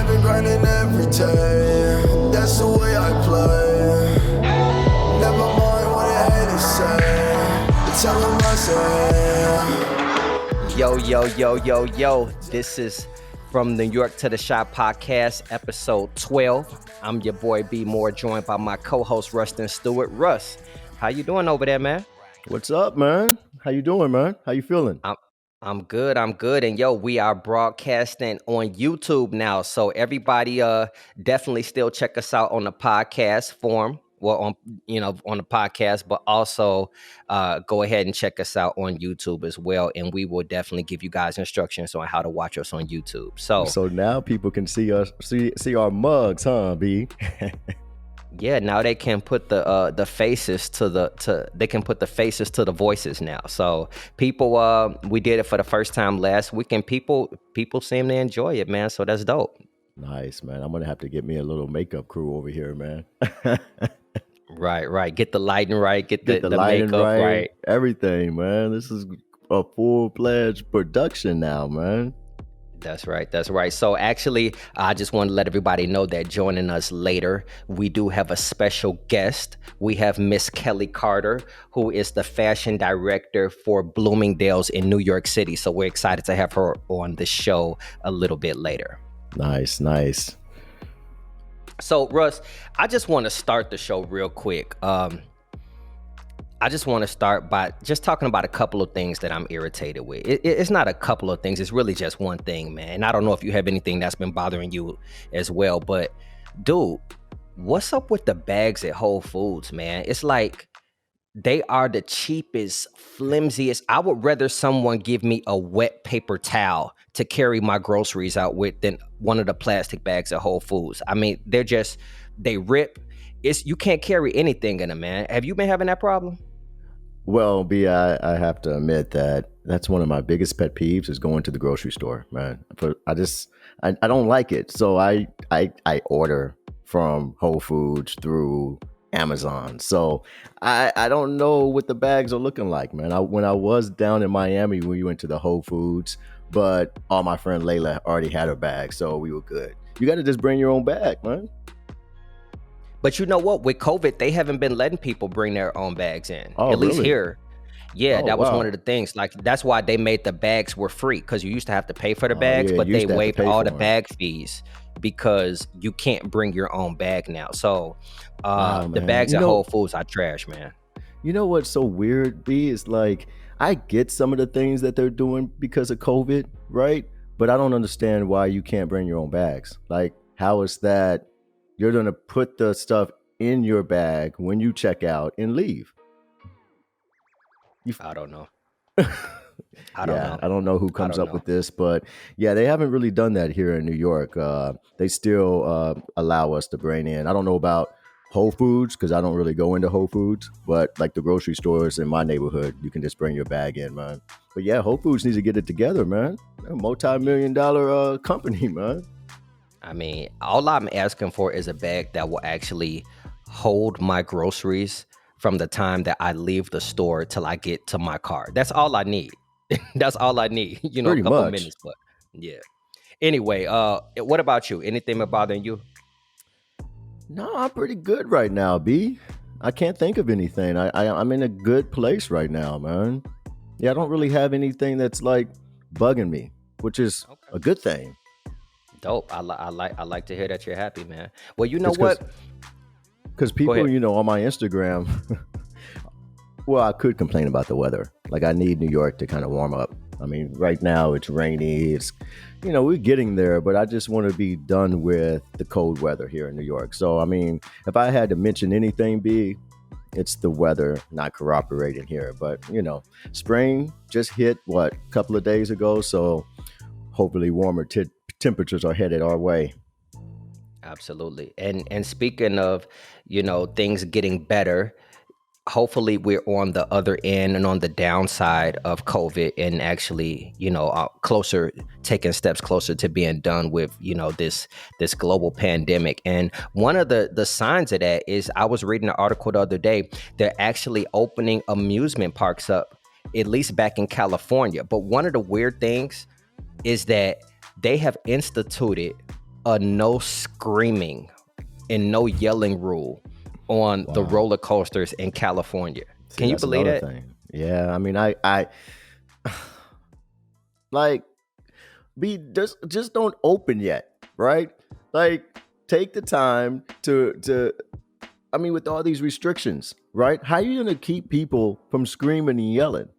I've been grinding every day. That's the way I play. Never mind what I had to say. Tell them I say. Yo. This is From New York to the Shop Podcast, episode 12. I'm your boy B Moore, joined by my co-host Rustin Stewart. Russ, how you doing over there, man? What's up, man? How you doing, man? How you feeling? I'm good. And we are broadcasting on YouTube now. So everybody definitely still check us out on the podcast form. Well, on the podcast, but also go ahead and check us out on YouTube as well. And we will definitely give you guys instructions on how to watch us on YouTube. So now people can see us, see our mugs, huh, B? Yeah, now they can put the faces to the voices now. So people, we did it for the first time last week, and people seem to enjoy it, man. So that's dope. Nice, man. I'm gonna have to get me a little makeup crew over here, man. Right. Get the lighting right. Get the lighting makeup right. Everything, man. This is a full-fledged production now, man. That's right. So actually, I just want to let everybody know that joining us later, we do have a special guest. We have Miss Kelley Carter, who is the fashion director for Bloomingdale's in New York City. So we're excited to have her on the show a little bit later. Nice. So, Russ, I just want to start the show real quick. I just want to start by just talking about a couple of things that I'm irritated with. It's not a couple of things. It's really just one thing, man. And I don't know if you have anything that's been bothering you as well. But, dude, what's up with the bags at Whole Foods, man? It's like they are the cheapest, flimsiest. I would rather someone give me a wet paper towel to carry my groceries out with than one of the plastic bags at Whole Foods. I mean, they rip. You can't carry anything in them, man. Have you been having that problem? Well, B, I have to admit that's one of my biggest pet peeves is going to the grocery store, man. I don't like it. So I order from Whole Foods through Amazon. So I don't know what the bags are looking like, man. When I was down in Miami, we went to the Whole Foods, but all my friend Layla already had her bag, so we were good. You got to just bring your own bag, man. But you know what? With COVID, they haven't been letting people bring their own bags in. Oh, at least really? here. Yeah, that was wow. one of the things. Like, that's why they made the bags were free, because you used to have to pay for the bags, but they waived all the bag fees because you can't bring your own bag now. So the bags at Whole Foods are trash, man. You know what's so weird, B? Is like, I get some of the things that they're doing because of COVID, right? But I don't understand why you can't bring your own bags. Like, how is that you're going to put the stuff in your bag when you check out and leave? I don't know. I don't know who comes up with this, but yeah, they haven't really done that here in New York. They still allow us to bring in. I don't know about Whole Foods because I don't really go into Whole Foods, but like the grocery stores in my neighborhood, you can just bring your bag in, man. But yeah, Whole Foods needs to get it together, man. They're a multi-million-dollar company, man. I mean, all I'm asking for is a bag that will actually hold my groceries from the time that I leave the store till I get to my car. That's all I need. That's all I need. Pretty a couple much. Minutes, but yeah. Anyway, what about you? Anything been bothering you? No, I'm pretty good right now, B. I can't think of anything. I'm in a good place right now, man. Yeah, I don't really have anything that's like bugging me, which is a good thing. Dope. I like to hear that you're happy, man. Well, you know what? Because people, on my Instagram, well, I could complain about the weather. Like, I need New York to kind of warm up. I mean, right now it's rainy. It's, we're getting there, but I just want to be done with the cold weather here in New York. So, I mean, if I had to mention anything, B, it's the weather not cooperating here. But, spring just hit, a couple of days ago. So hopefully warmer temperatures are headed our way. Absolutely. And speaking of, things getting better, hopefully we're on the other end and on the downside of COVID and actually, taking steps closer to being done with, this global pandemic. And one of the signs of that is I was reading an article the other day. They're actually opening amusement parks up, at least back in California. But one of the weird things is that they have instituted a no screaming and no yelling rule on the roller coasters in California. See, Can you that's believe another that? thing. Yeah, I mean, I like just don't open yet, right? Like, take the time to. I mean, with all these restrictions, right? How are you gonna keep people from screaming and yelling?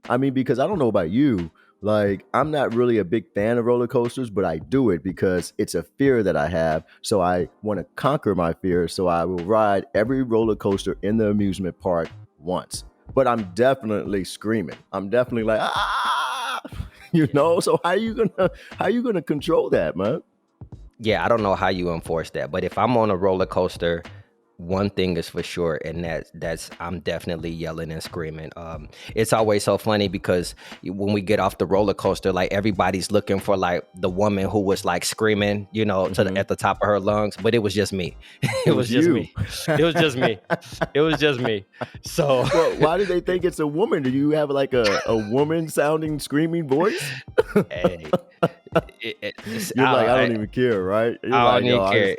I mean, because I don't know about you, like, I'm not really a big fan of roller coasters, but I do it because it's a fear that I have. So I want to conquer my fear. So I will ride every roller coaster in the amusement park once. But I'm definitely screaming. I'm definitely like, ah, So how you gonna control that, man? Yeah, I don't know how you enforce that, but if I'm on a roller coaster, one thing is for sure, and that's I'm definitely yelling and screaming. It's always so funny because when we get off the roller coaster, like everybody's looking for like the woman who was like screaming, at the top of her lungs, but it was just me. It was just you. me. It was just me. It was just me. So, well, why do they think it's a woman? Do you have like a woman sounding screaming voice? hey, You're like, I don't even care, right? You're I like, don't even care.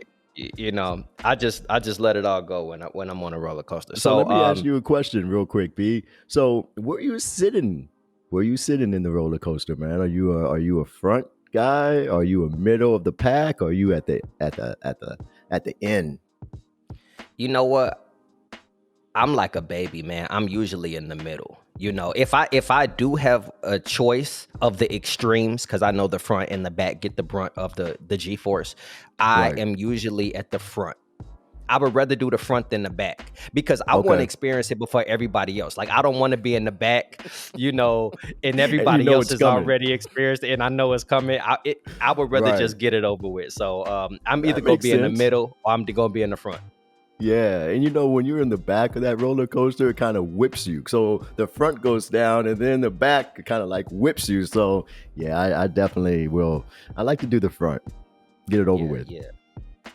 I just let it all go when I'm on a roller coaster. So let me ask you a question real quick, B. So where you sitting? Where you sitting in the roller coaster, man? Are you a front guy? Are you a middle of the pack? Or are you at the end? You know what? I'm like a baby, man. I'm usually in the middle. If I do have a choice of the extremes, because I know the front and the back get the brunt of the G-force, I am usually at the front. I would rather do the front than the back because I want to experience it before everybody else. Like, I don't want to be in the back, and everybody else is already experienced it, and I know it's coming. I would rather just get it over with. So I'm either going to be in the middle or I'm going to be in the front. Yeah, and when you're in the back of that roller coaster, it kind of whips you. So the front goes down, and then the back kind of like whips you. So yeah, I definitely will. I like to do the front, get it over with. Yeah,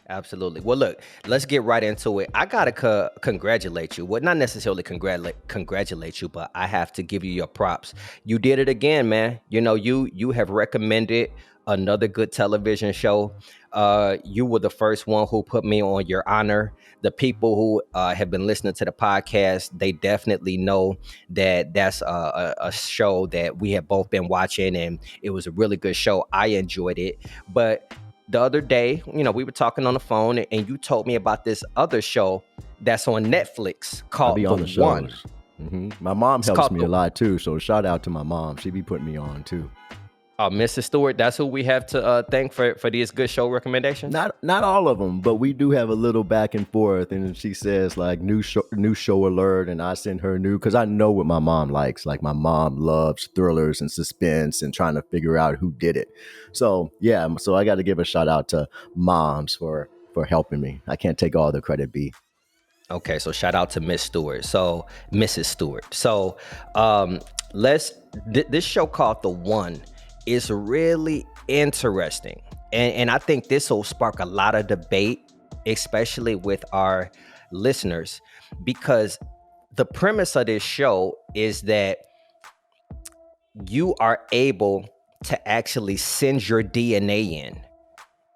absolutely. Well, look, let's get right into it. I gotta congratulate you. Well, not necessarily congratulate you, but I have to give you your props. You did it again, man. You have recommended another good television show. You were the first one who put me on your honor. The people who have been listening to the podcast, they definitely know that that's a show that we have both been watching, and it was a really good show. I enjoyed it. But the other day, we were talking on the phone, and you told me about this other show that's on Netflix called The One. Mm-hmm. My mom helps me a lot too, so shout out to my mom. She be putting me on too. Mrs. Stewart, that's who we have to thank for these good show recommendations. Not all of them, but we do have a little back and forth. And she says like new show alert, and I send her new, because I know what my mom likes. Like, my mom loves thrillers and suspense and trying to figure out who did it. So yeah, so I got to give a shout out to moms for helping me. I can't take all the credit, B. Okay, so shout out to Miss Stewart. So Mrs. Stewart. So this show called The One is really interesting. And I think this will spark a lot of debate, especially with our listeners, because the premise of this show is that you are able to actually send your DNA in,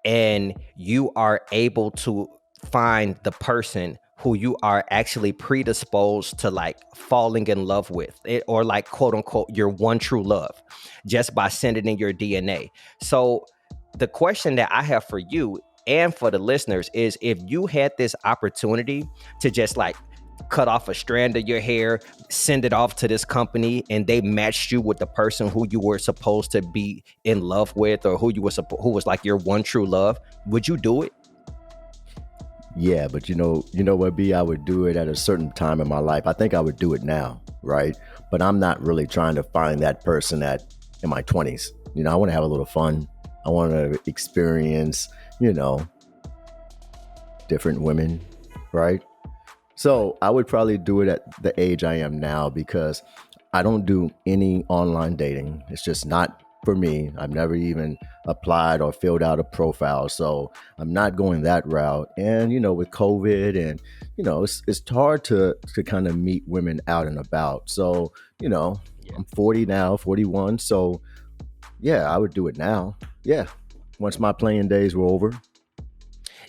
and you are able to find the person who you are actually predisposed to like falling in love with, or like quote unquote your one true love, just by sending in your DNA. So the question that I have for you and for the listeners is, if you had this opportunity to just like cut off a strand of your hair, send it off to this company, and they matched you with the person who you were supposed to be in love with, or who was like your one true love, would you do it? Yeah, but you know what, B, I would do it at a certain time in my life. I think I would do it now, right? But I'm not really trying to find that person in my 20s. I want to have a little fun. I want to experience, different women, right? So I would probably do it at the age I am now, because I don't do any online dating. It's just not for me. I've never even applied or filled out a profile, so I'm not going that route. And with COVID, and it's hard to kind of meet women out and about. So I'm 40 now, 41. So yeah, I would do it now. Yeah, once my playing days were over.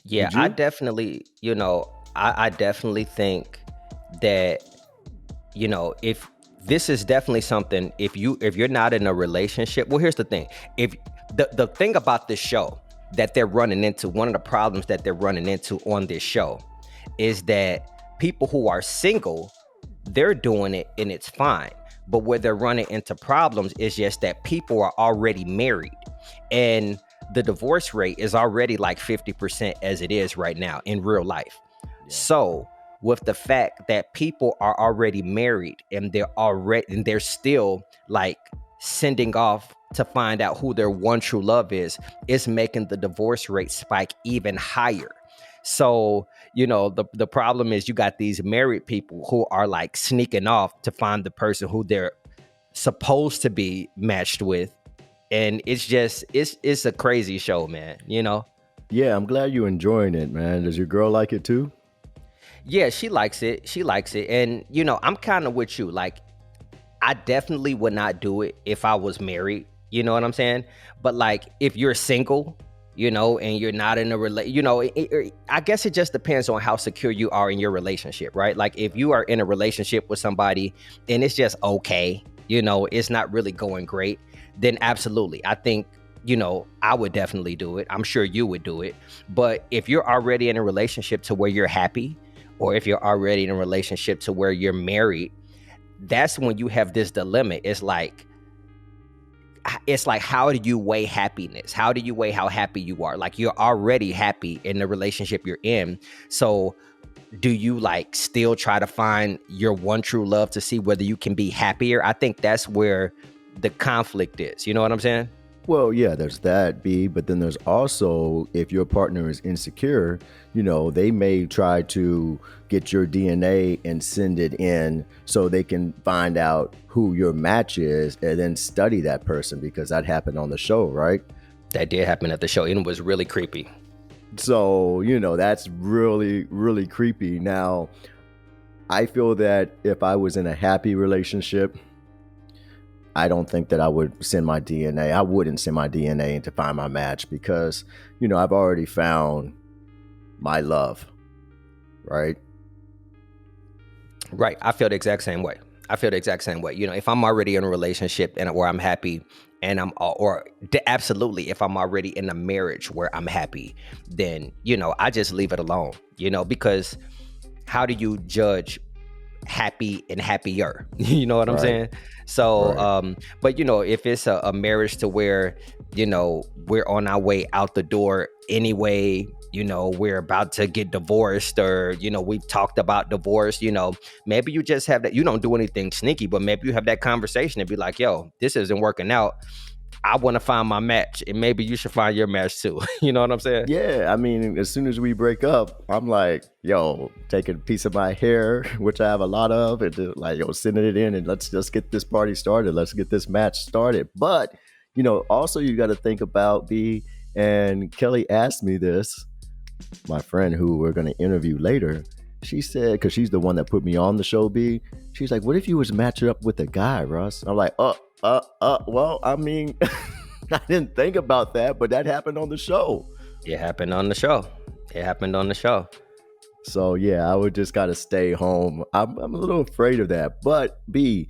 Yeah, Would I you? definitely, I definitely think that, if this is definitely something, if you're not in a relationship, well, here's the thing. If the thing about this show that they're running into, one of the problems that they're running into on this show is that people who are single, they're doing it and it's fine. But where they're running into problems is just that people are already married. And the divorce rate is already like 50% as it is right now in real life. Yeah. So with the fact that people are already married and they're still like sending off to find out who their one true love is, it's making the divorce rate spike even higher. So, the problem is you got these married people who are like sneaking off to find the person who they're supposed to be matched with. And it's a crazy show, man. Yeah, I'm glad you're enjoying it, man. Does your girl like it too? Yeah, she likes it. She likes it. And, I'm kind of with you. Like, I definitely would not do it if I was married. You know what I'm saying? But like, if you're single, and you're not in a I guess it just depends on how secure you are in your relationship, right? Like, if you are in a relationship with somebody and it's just okay, it's not really going great, then absolutely. I think, I would definitely do it. I'm sure you would do it. But if you're already in a relationship to where you're happy, or if you're already in a relationship to where you're married, that's when you have this dilemma. It's like, how do you weigh happiness? How do you weigh how happy you are? Like, you're already happy in the relationship you're in. So do you like still try to find your one true love to see whether you can be happier? I think that's where the conflict is. You know what I'm saying? Well, yeah, there's that, B, but then there's also, if your partner is insecure, they may try to get your DNA and send it in so they can find out who your match is and then study that person, because that happened on the show, right? That did happen at the show, and it was really creepy. So, that's really, really creepy. Now, I feel that if I was in a happy relationship, I don't think that I would send my DNA. I wouldn't send my DNA in to find my match because, I've already found my love, right? Right. I feel the exact same way. If I'm already in a relationship where I'm happy, and absolutely, if I'm already in a marriage where I'm happy, then, I just leave it alone, because how do you judge happy and happier? You know what I'm saying? So, Right. But if it's a marriage to where, we're on our way out the door anyway, we're about to get divorced, or, we've talked about divorce, maybe you just have that, you don't do anything sneaky, but maybe you have that conversation and be like, yo, this isn't working out. I want to find my match, and maybe you should find your match too. You know what I'm saying? Yeah, I mean, as soon as we break up, I'm like, yo, taking a piece of my hair, which I have a lot of, and just like, yo, sending it in, and let's just get this party started. Let's get this match started. But, also you got to think about and Kelley asked me this, my friend who we're going to interview later. She said, because she's the one that put me on the show, B. She's like, what if you was matching up with a guy, Russ? I'm like, well, I mean, I didn't think about that, but that happened on the show. It happened on the show. So, yeah, I would just got to stay home. I'm a little afraid of that. But, B,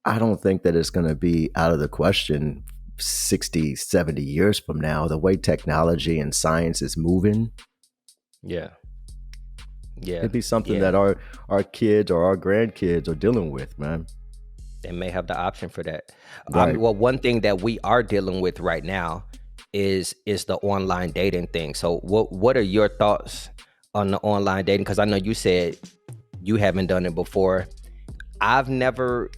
I don't think that it's going to be out of the question 60, 70 years from now, the way technology and science is moving. Yeah. It'd be something that our kids or our grandkids are dealing with, man. They may have the option for that. Right. Well, one thing that we are dealing with right now is the online dating thing. So what are your thoughts on the online dating? Because I know you said you haven't done it before. I've never,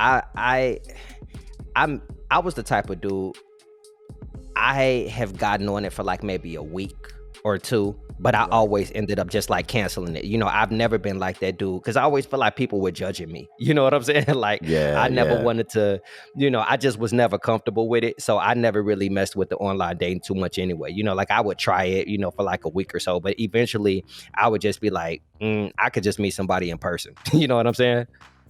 I was the type of dude, I have gotten on it for like maybe a week or two, but I always ended up just like canceling it. I've never been like that dude, because I always feel like people were judging me. You know what I'm saying? Like, I never wanted to, I just was never comfortable with it. So I never really messed with the online dating too much anyway. Like I would try it, for like a week or so, but eventually I would just be like, I could just meet somebody in person. You know what I'm saying?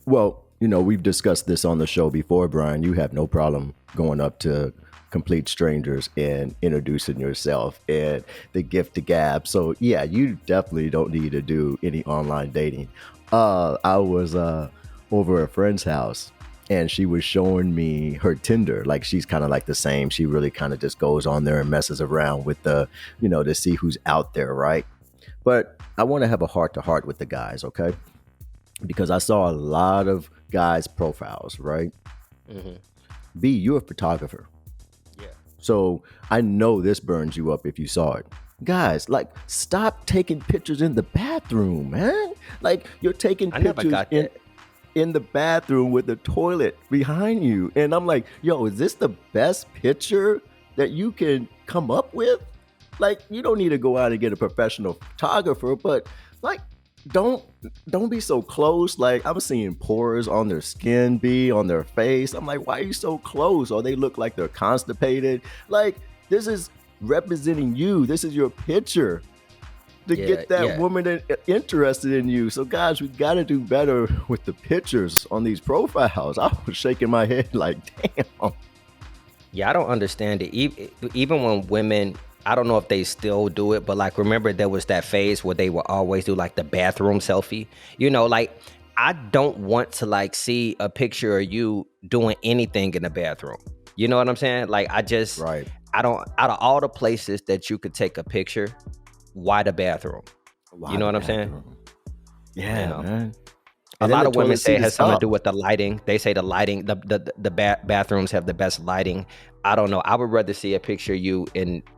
Well, we've discussed this on the show before, Brian. You have no problem going up to complete strangers and introducing yourself and the gift to gab. So yeah, you definitely don't need to do any online dating. I was over at a friend's house and she was showing me her Tinder. Like she's kind of like the same. She really kind of just goes on there and messes around with the, to see who's out there, right? But I want to have a heart to heart with the guys, okay? Because I saw a lot of guys' profiles, right? Mm-hmm. B, you're a photographer. Yeah. So I know this burns you up if you saw it. Guys, like, stop taking pictures in the bathroom, man. Like, you're taking pictures in the bathroom with the toilet behind you. And I'm like, yo, is this the best picture that you can come up with? Like, you don't need to go out and get a professional photographer, but like, don't be so close. Like, I'm seeing pores on their skin, on their face. I'm like, why are you so close? Or they look like they're constipated. Like, this is representing you. This is your picture to get that woman interested in you. So guys, we got to do better with the pictures on these profiles. I was shaking my head like, damn. Yeah, I don't understand it. Even when women, I don't know if they still do it, but like, remember there was that phase where they would always do like the bathroom selfie. Like, I don't want to like see a picture of you doing anything in the bathroom. You know what I'm saying? Like, I don't, out of all the places that you could take a picture, why the bathroom? You know what I'm saying? Yeah, man. A lot of women say it has something to do with the lighting. They say the lighting, the bathrooms have the best lighting. I don't know. I would rather see a picture of you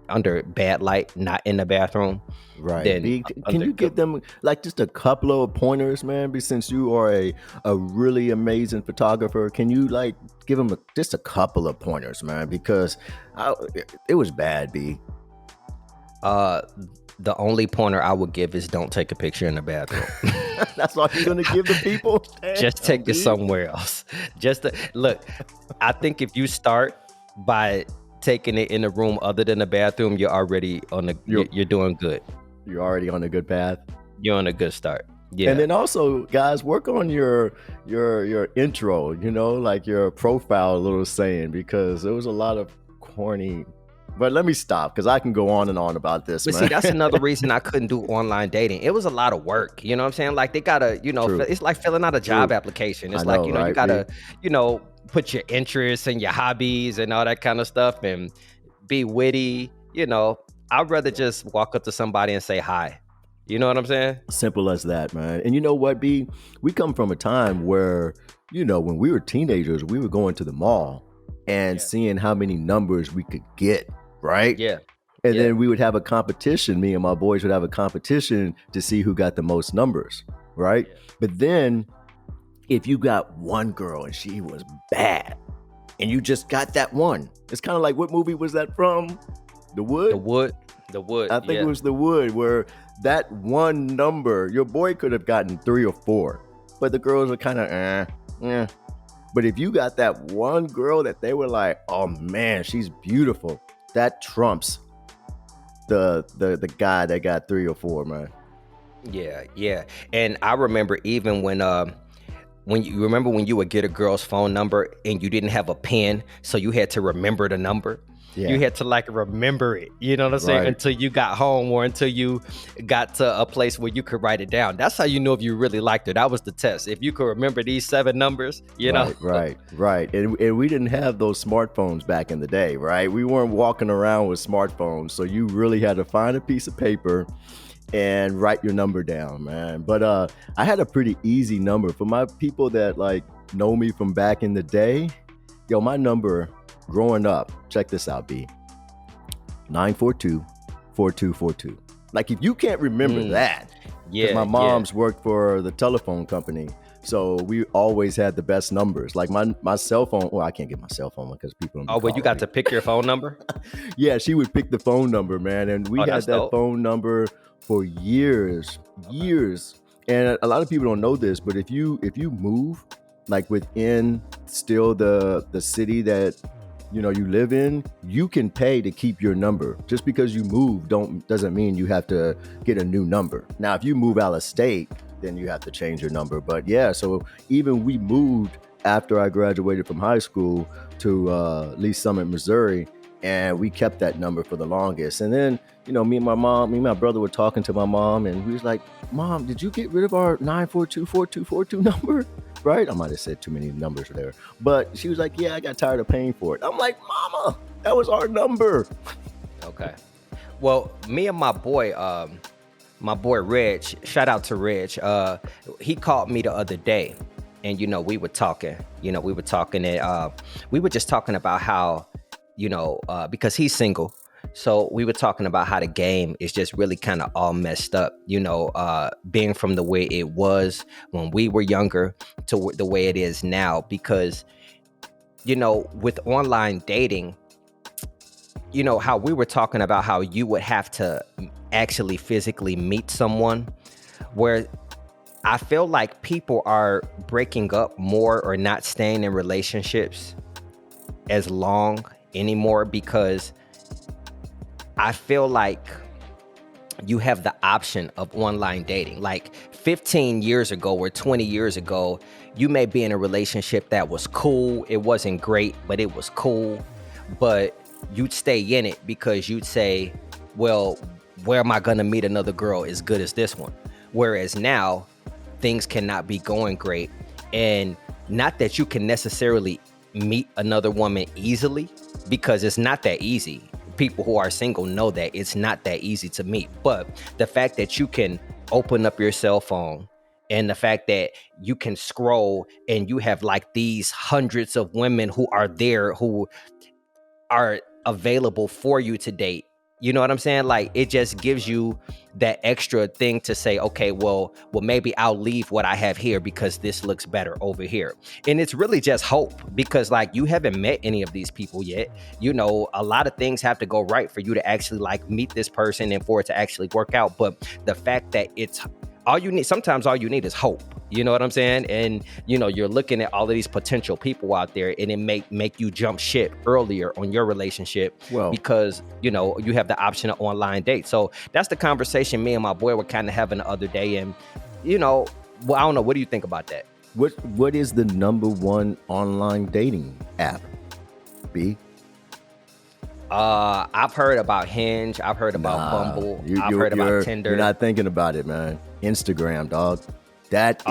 under bad light, not in the bathroom. Right. Can you give them like just a couple of pointers, man? Since you are a really amazing photographer, can you like give them just a couple of pointers, man? Because it was bad, B. The only pointer I would give is don't take a picture in the bathroom. That's all you're gonna give the people? Just take it somewhere else. Look, I think if you start by taking it in a room other than the bathroom, you're already you're doing good. You're already on a good path. You're on a good start. Yeah. And then also, guys, work on your intro, like your profile, a little saying, because there was a lot of corny. But let me stop because I can go on and on about this. But man. See, that's another reason I couldn't do online dating. It was a lot of work. You know what I'm saying? Like they gotta, it's like filling out a job application. It's like, right, you gotta, put your interests and your hobbies and all that kind of stuff and be witty. I'd rather just walk up to somebody and say hi. You know what I'm saying? Simple as that, man. And you know what, B? We come from a time where, when we were teenagers, we were going to the mall and seeing how many numbers we could get. Right? Yeah. And then we would have a competition. Me and my boys would have a competition to see who got the most numbers. Right? Yeah. But then if you got one girl and she was bad and you just got that one, it's kind of like, what movie was that from? The Wood? The Wood. I think it was The Wood, where that one number, your boy could have gotten 3 or 4, but the girls are kind of, But if you got that one girl that they were like, oh man, she's beautiful, that trumps the guy that got 3 or 4, man. Yeah. And I remember even when you would get a girl's phone number and you didn't have a pen, so you had to remember the number. Yeah. You had to like remember it, you know what I'm saying? Right. Until you got home or until you got to a place where you could write it down. That's how you know if you really liked her. That was the test. If you could remember these 7 numbers, know. Right. And we didn't have those smartphones back in the day, right? We weren't walking around with smartphones. So you really had to find a piece of paper and write your number down, man. But I had a pretty easy number. For my people that like know me from back in the day, my number growing up, check this out, B. 942-4242. Like if you can't remember that, because my mom's worked for the telephone company, so we always had the best numbers. Like my cell phone. Well, I can't get my cell phone because people. Oh, but you got to pick your phone number. Yeah, she would pick the phone number, man, and we had that dope. Phone number for years. And a lot of people don't know this, but if you move like within still the city that you live in, you can pay to keep your number. Just because you move doesn't mean you have to get a new number. Now, if you move out of state, then you have to change your number. But yeah, so even we moved after I graduated from high school to Lee Summit, Missouri, And we kept that number for the longest. And then, me and my brother were talking to my mom, and we was like, Mom, did you get rid of our 9424242 number? Right? I might have said too many numbers there. But she was like, yeah, I got tired of paying for it. I'm like, Mama, that was our number. Okay. Well, me and my boy Rich, shout out to Rich, he called me the other day, and, we were talking, and we were just talking about how, because he's single. So we were talking about how the game is just really kind of all messed up, being from the way it was when we were younger to the way it is now, because, with online dating, how we were talking about how you would have to actually physically meet someone, where I feel like people are breaking up more or not staying in relationships as long anymore, because I feel like you have the option of online dating. Like 15 years ago or 20 years ago, you may be in a relationship that was cool. It wasn't great, but it was cool. But you'd stay in it because you'd say, well, where am I going to meet another girl as good as this one? Whereas now, things cannot be going great. And not that you can necessarily meet another woman easily, because it's not that easy. People who are single know that it's not that easy to meet. But the fact that you can open up your cell phone, and the fact that you can scroll and you have like these hundreds of women who are there, who are available for you to date. You know what I'm saying? Like, it just gives you that extra thing to say, okay, well, maybe I'll leave what I have here because this looks better over here. And it's really just hope, because like, you haven't met any of these people yet. A lot of things have to go right for you to actually like meet this person and for it to actually work out. But the fact that it's all you need, sometimes all you need is hope. You know what I'm saying? And, you're looking at all of these potential people out there, and it make you jump ship earlier on your relationship, because, you have the option of online dates. So that's the conversation me and my boy were kind of having the other day. And, I don't know. What do you think about that? What is the number one online dating app, B? I've heard about Hinge. I've heard about Bumble. I've heard about Tinder. You're not thinking about it, man. Instagram, dog. That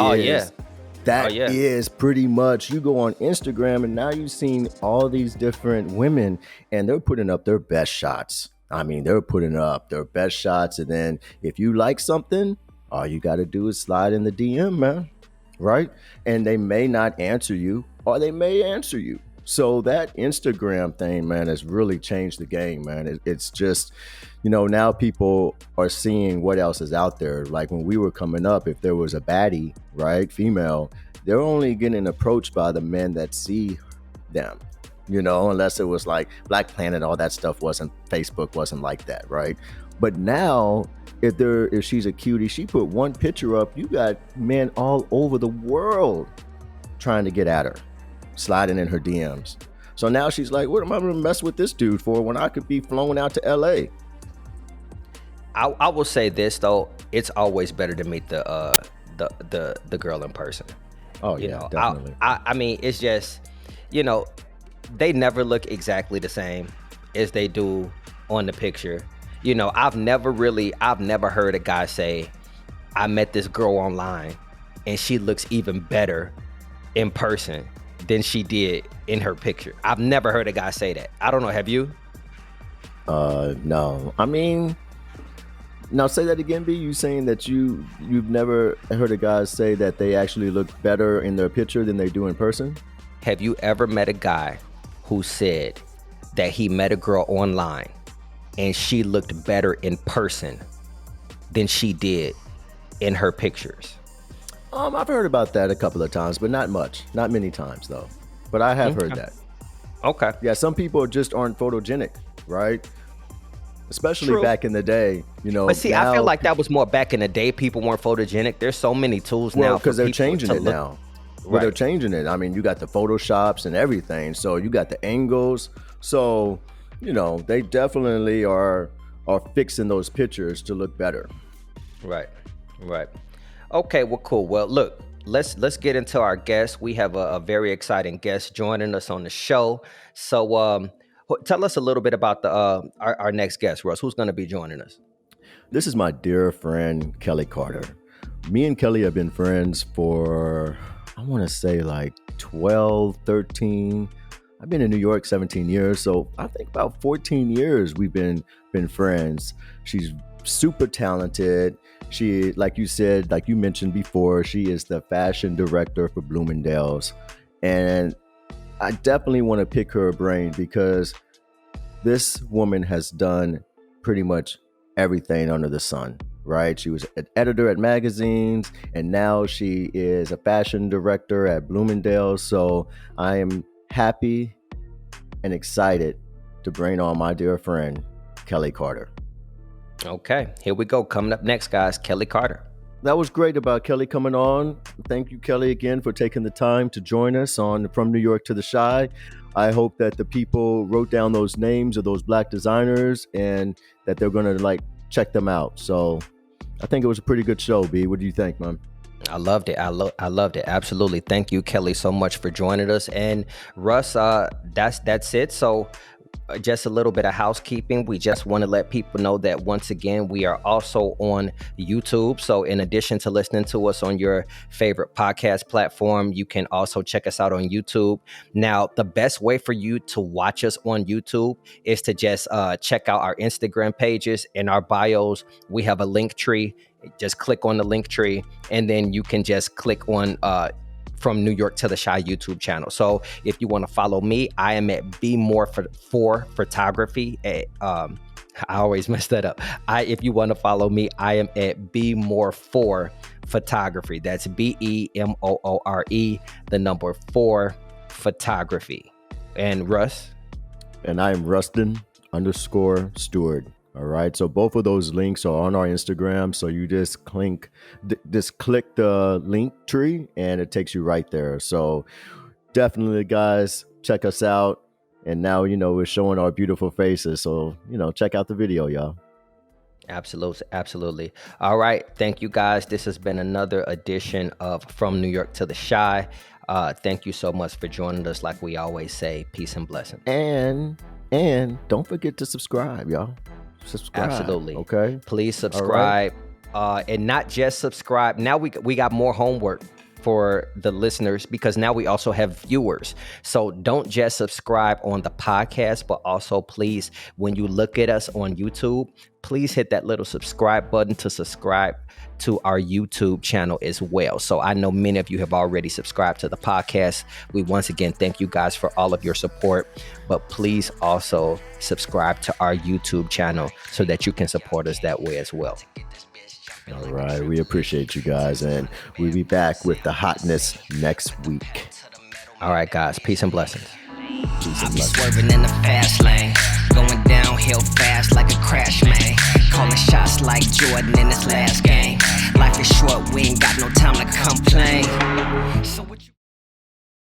is pretty much, you go on Instagram and now you've seen all these different women and they're putting up their best shots. I mean, they're putting up their best shots. And then if you like something, all you got to do is slide in the DM, man. Right? And they may not answer you, or they may answer you. So that Instagram thing, man, has really changed the game, man. It's just, now people are seeing what else is out there. Like when we were coming up, if there was a baddie, right, female, they're only getting approached by the men that see them, unless it was like Black Planet, all that stuff Facebook wasn't like that, right? But now, if she's a cutie, she put one picture up, you got men all over the world trying to get at her, sliding in her DMs. So now she's like, what am I going to mess with this dude for when I could be flown out to LA? I will say this though, it's always better to meet the girl in person. Oh yeah, definitely. I mean, it's just, they never look exactly the same as they do on the picture. I've never heard a guy say, I met this girl online and she looks even better in person than she did in her picture. I've never heard a guy say that. I don't know. Have you? No. I mean, now say that again, B. You saying that you've never heard a guy say that they actually look better in their picture than they do in person? Have you ever met a guy who said that he met a girl online and she looked better in person than she did in her pictures? I've heard about that a couple of times, but not much. Not many times, though. But I have heard that. Okay. Yeah, some people just aren't photogenic, right? Especially True. Back in the day, But see, I feel like that was more back in the day. People weren't photogenic. There's so many tools now. Because they're changing it now. Right. Well, they're changing it. I mean, you got the Photoshops and everything. So you got the angles. So, they definitely are fixing those pictures to look better. Right. Okay, well, cool. Well, look, let's get into our guest. We have a very exciting guest joining us on the show. So Tell us a little bit about the our next guest, Russ. Who's going to be joining us? This is my dear friend, Kelley Carter. Me and Kelley have been friends for, I want to say like 12, 13. I've been in New York 17 years, so I think about 14 years we've been friends. She's super talented. She, like you said, like you mentioned before, she is the fashion director for Bloomingdale's. And I definitely want to pick her brain because this woman has done pretty much everything under the sun, right? She was an editor at magazines, and now she is a fashion director at Bloomingdale's. So I am happy and excited to bring on my dear friend, Kelley Carter. Okay, here we go. Coming up next, guys, Kelley Carter. That was great about Kelley coming on. Thank you, Kelley, again for taking the time to join us on From New York to the Chi. I hope that the people wrote down those names of those Black designers and that they're going to check them out. So I think it was a pretty good show, B. What do you think, man? I loved it. I loved it. Absolutely. Thank you, Kelley, so much for joining us. And Russ, that's it. So just a little bit of housekeeping. We just want to let people know that once again, we are also on YouTube. So in addition to listening to us on your favorite podcast platform, you can also check us out on YouTube. Now, the best way for you to watch us on YouTube is to just check out our Instagram pages. In our bios, we have a link tree. Just click on the link tree, and then you can just click on From New York to the Chi YouTube channel. So if you want to follow me, I am at Be More for Photography. I always mess that up. If you want to follow me, I am at Be More for Photography. That's BEMOORE, the number 4 photography. And Russ? And I am Rustin _Stewart. All right. So both of those links are on our Instagram. So you just click the link tree and it takes you right there. So definitely, guys, check us out. And now, we're showing our beautiful faces. So, check out the video, y'all. Absolutely. All right. Thank you, guys. This has been another edition of From New York to the Chi. Thank you so much for joining us. Like we always say, peace and blessings. And don't forget to subscribe, y'all. Subscribe. Absolutely. Okay. Please subscribe. Right. And not just subscribe. Now we got more homework for the listeners because now we also have viewers. So don't just subscribe on the podcast, but also please, when you look at us on YouTube, please hit that little subscribe button to subscribe to our YouTube channel as well. So I know many of you have already subscribed to the podcast. We once again thank you guys for all of your support, but please also subscribe to our YouTube channel so that you can support us that way as well. All right. We appreciate you guys, and we'll be back with the hotness next week. All right, guys. Peace and blessings. I be swerving in the fast lane, going downhill fast like a crash, man. Calling shots like Jordan in his last game. Life is short, we ain't got no time to complain. So what you